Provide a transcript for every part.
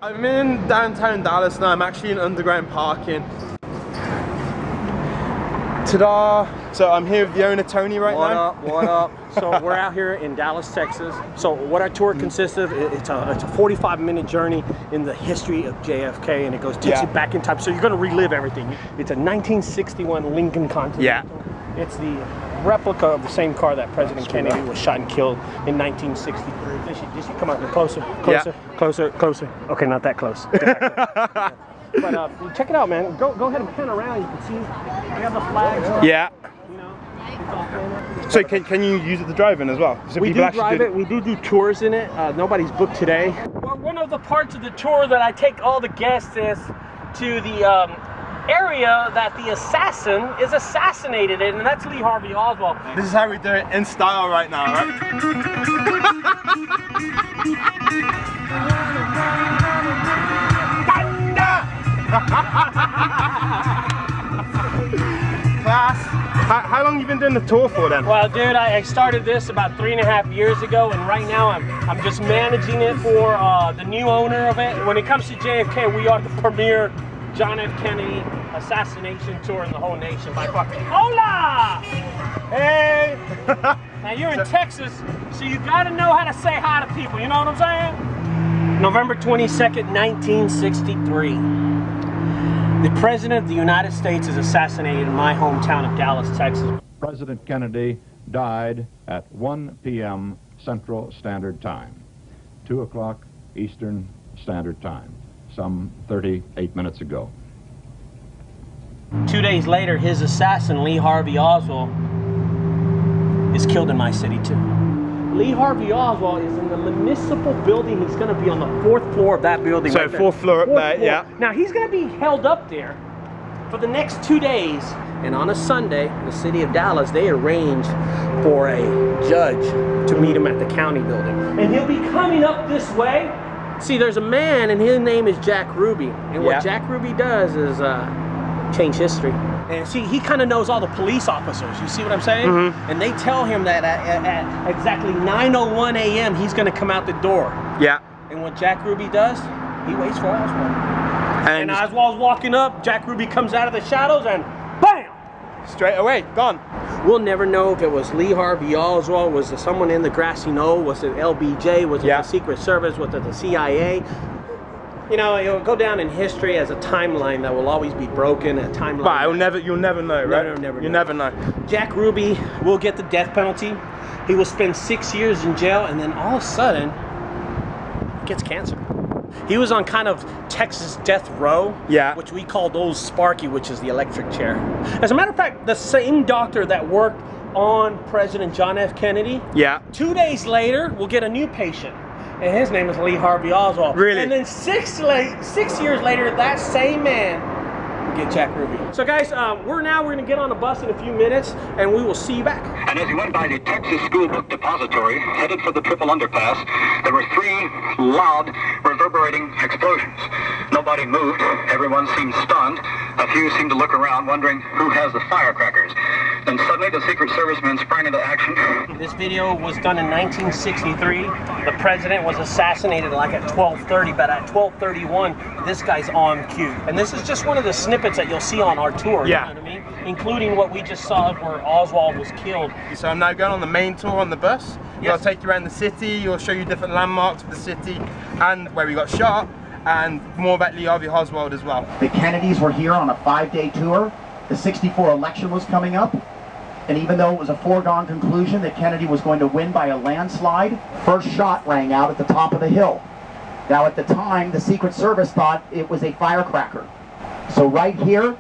I'm in downtown Dallas now. I'm actually in underground parking. Ta-da! So I'm here with the owner, Tony, right now. What up? So we're out here in Dallas, Texas. So what our tour consists of, it's a 45-minute journey in the history of JFK, and it takes you back in time. So you're gonna relive everything. It's a 1961 Lincoln Continental. Yeah. It's the replica of the same car that President Kennedy was shot and killed in 1963. This should come out closer, closer. Okay, not that close. But check it out, man. Go ahead and pan around. You can see we have the flags. Yeah. You know, it's all pan up. So can you use it to drive in as well? So we do drive it. We do tours in it. Nobody's booked today. Well, one of the parts of the tour that I take all the guests is to the area that the assassin is assassinated in, and that's Lee Harvey Oswald. This is how we do it in style right now, right? Class. How long have you been doing the tour for then? Well, dude, I started this about 3.5 years ago, and right now I'm just managing it for the new owner of it. When it comes to JFK, we are the premier John F. Kennedy Assassination Tour in the whole nation by far. Hola! Hey! Now you're in Texas, so you gotta know how to say hi to people, you know what I'm saying? November 22nd, 1963. The President of the United States is assassinated in my hometown of Dallas, Texas. President Kennedy died at 1 p.m. Central Standard Time, 2 o'clock Eastern Standard Time, some 38 minutes ago. 2 days later, his assassin, Lee Harvey Oswald, is killed in my city too. Lee Harvey Oswald is in the municipal building. He's going to be on the 4th floor of that building. So right 4th floor up there, yeah. Now he's going to be held up there for the next 2 days. And on a Sunday, the city of Dallas, they arranged for a judge to meet him at the county building. And he'll be coming up this way. See, there's a man, and his name is Jack Ruby. And what Jack Ruby does is change history. And see, he kind of knows all the police officers. You see what I'm saying? Mm-hmm. And they tell him that at exactly 9:01 a.m. he's going to come out the door. Yeah. And what Jack Ruby does, he waits for Oswald. And Oswald's walking up, Jack Ruby comes out of the shadows, and bam! Straight away, gone. We'll never know if it was Lee Harvey Oswald, was it someone in the grassy knoll, was it LBJ, was it the Secret Service, was it the CIA? You know, it'll go down in history as a timeline that will always be broken, a timeline. But you'll never know, right? You'll never know. Jack Ruby will get the death penalty. He will spend 6 years in jail, and then all of a sudden, he gets cancer. He was on kind of Texas death row, which we called Old Sparky, which is the electric chair. As a matter of fact, the same doctor that worked on President John F. Kennedy, 2 days later, will get a new patient. And his name is Lee Harvey Oswald. Really? And then 6 years later, that same man will get Jack Ruby. So guys, we're going to get on a bus in a few minutes, and we will see you back. And as he went by the Texas School Book Depository, headed for the triple underpass, there were 3 loud, reverberating explosions. Nobody moved. Everyone seemed stunned. A few seemed to look around, wondering who has the firecrackers. Then suddenly, the Secret Service men sprang into action. This video was done in 1963. The president was assassinated like at 12:30, but at 12:31, this guy's on cue. And this is just one of the snippets that you'll see on our tour, you know what I mean? Including what we just saw where Oswald was killed. So I'm now going on the main tour on the bus. I'll take you around the city, we'll show you different landmarks of the city and where we got shot, and more about Lee Harvey Oswald as well. The Kennedys were here on a 5-day tour. The '64 election was coming up. And even though it was a foregone conclusion that Kennedy was going to win by a landslide, first shot rang out at the top of the hill. Now at the time, the Secret Service thought it was a firecracker. So right here,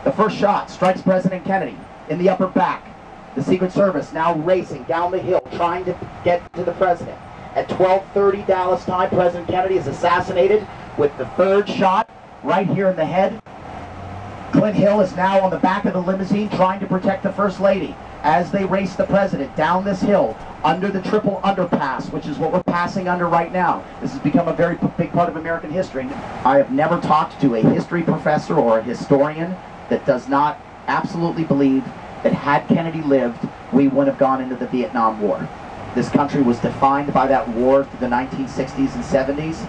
the first shot strikes President Kennedy in the upper back. The Secret Service now racing down the hill, trying to get to the president. At 12:30 Dallas time, President Kennedy is assassinated with the 3rd shot right here in the head. Clint Hill is now on the back of the limousine trying to protect the First Lady as they race the president down this hill under the triple underpass, which is what we're passing under right now. This has become a very big part of American history. I have never talked to a history professor or a historian that does not absolutely believe that had Kennedy lived, we wouldn't have gone into the Vietnam War. This country was defined by that war through the 1960s and 70s.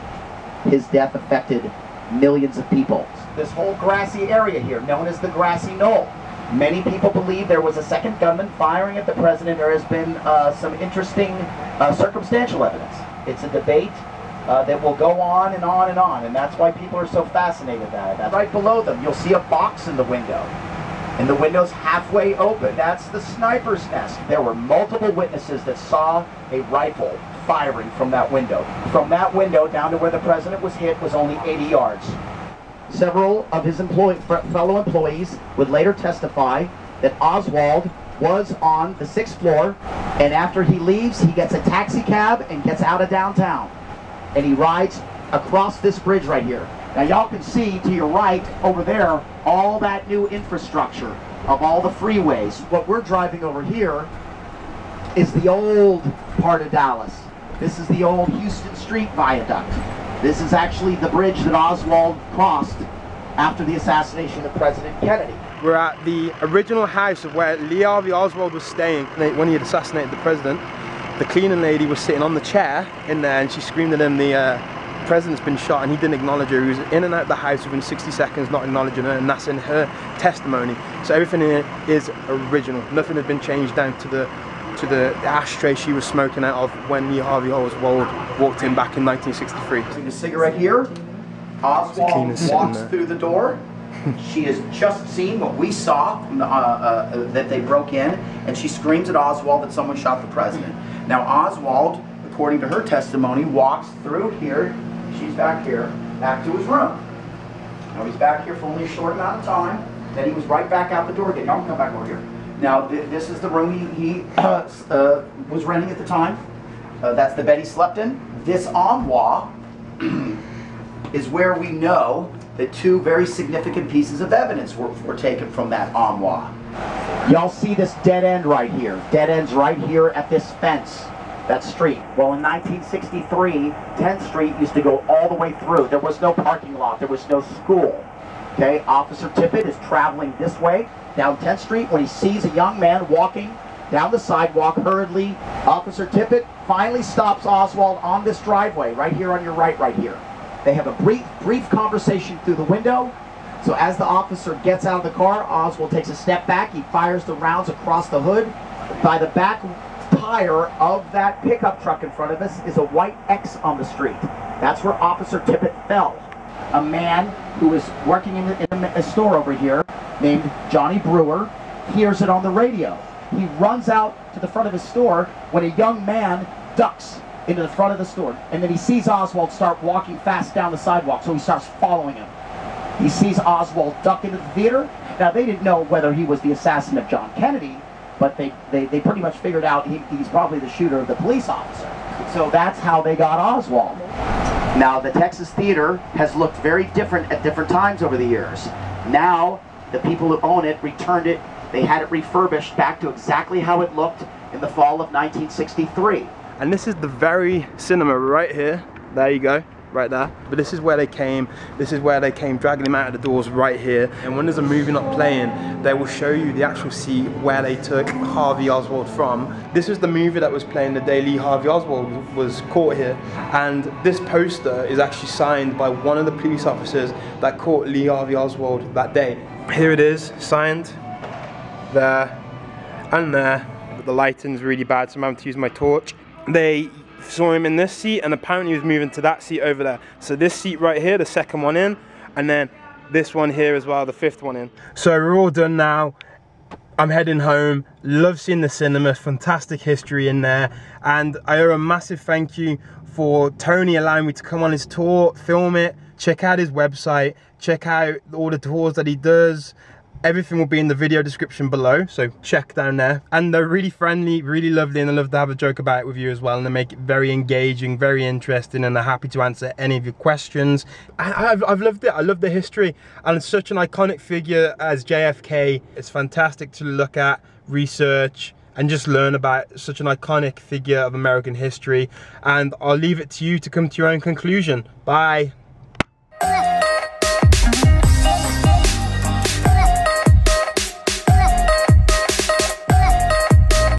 his death affected millions of people. This whole grassy area here, known as the grassy knoll. Many people believe there was a second gunman firing at the president. There has been some interesting circumstantial evidence. It's a debate that will go on and on and on, and that's why people are so fascinated by it. Right below them, you'll see a box in the window, and the window's halfway open. That's the sniper's nest. There were multiple witnesses that saw a rifle firing from that window. From that window down to where the president was hit was only 80 yards. Several of his fellow employees would later testify that Oswald was on the 6th floor, and after he leaves, he gets a taxi cab and gets out of downtown. And he rides across this bridge right here. Now y'all can see to your right over there all that new infrastructure of all the freeways. What we're driving over here is the old part of Dallas. This is the old Houston Street Viaduct. This is actually the bridge that Oswald crossed after the assassination of President Kennedy. We're at the original house of where Lee Harvey Oswald was staying when he had assassinated the president. The cleaning lady was sitting on the chair in there, and she screamed at him, the president's been shot, and he didn't acknowledge her. He was in and out of the house within 60 seconds, not acknowledging her, and that's in her testimony. So everything in it is original. Nothing has been changed down to the ashtray she was smoking out of when Lee Harvey Oswald walked in back in 1963. A cigarette here. Oswald walks through the door. She has just seen what we saw from that they broke in, and she screams at Oswald that someone shot the president. Now Oswald, according to her testimony, walks through here. She's back here, back to his room. Now he's back here for only a short amount of time. Then he was right back out the door again. Y'all can come back over here. Now this is the room he was renting at the time. That's the bed he slept in. This armoire is where we know that two very significant pieces of evidence were taken from that armoire. Y'all see this dead end right here. Dead end's right here at this fence, that street. Well, in 1963, 10th Street used to go all the way through. There was no parking lot. There was no school. Okay, Officer Tippett is traveling this way down 10th Street when he sees a young man walking down the sidewalk hurriedly. Officer Tippett finally stops Oswald on this driveway, right here on your right here. They have a brief conversation through the window. So as the officer gets out of the car, Oswald takes a step back. He fires the rounds across the hood. By the back tire of that pickup truck in front of us is a white X on the street. That's where Officer Tippett fell. A man who was working in a store over here named Johnny Brewer hears it on the radio. He runs out to the front of his store when a young man ducks into the front of the store, and then he sees Oswald start walking fast down the sidewalk, so he starts following him. He sees Oswald duck into the theater. Now, they didn't know whether he was the assassin of John Kennedy, but they pretty much figured out he's probably the shooter of the police officer. So that's how they got Oswald. Now, the Texas Theater has looked very different at different times over the years. Now, the people who own it returned it. They had it refurbished back to exactly how it looked in the fall of 1963. And this is the very cinema right here. There you go, right there. But this is where they came. This is where they came, dragging him out of the doors right here. And when there's a movie not playing, they will show you the actual seat where they took Harvey Oswald from. This was the movie that was playing the day Lee Harvey Oswald was caught here. And this poster is actually signed by one of the police officers that caught Lee Harvey Oswald that day. Here it is, signed there and there. But the lighting's really bad, so I'm having to use my torch. They saw him in this seat, and apparently he was moving to that seat over there. So this seat right here, the second one in, and then this one here as well, the fifth one in. So we're all done now. I'm heading home. Love seeing the cinema, fantastic history in there. And I owe a massive thank you for Tony allowing me to come on his tour, film it, check out his website, check out all the tours that he does. Everything will be in the video description below, so check down there. And they're really friendly, really lovely, and I love to have a joke about it with you as well, and they make it very engaging, very interesting, and they're happy to answer any of your questions. I've loved it. I love the history, and it's such an iconic figure as JFK. It's fantastic to look at, research, and just learn about such an iconic figure of American history. And I'll leave it to you to come to your own conclusion. Bye.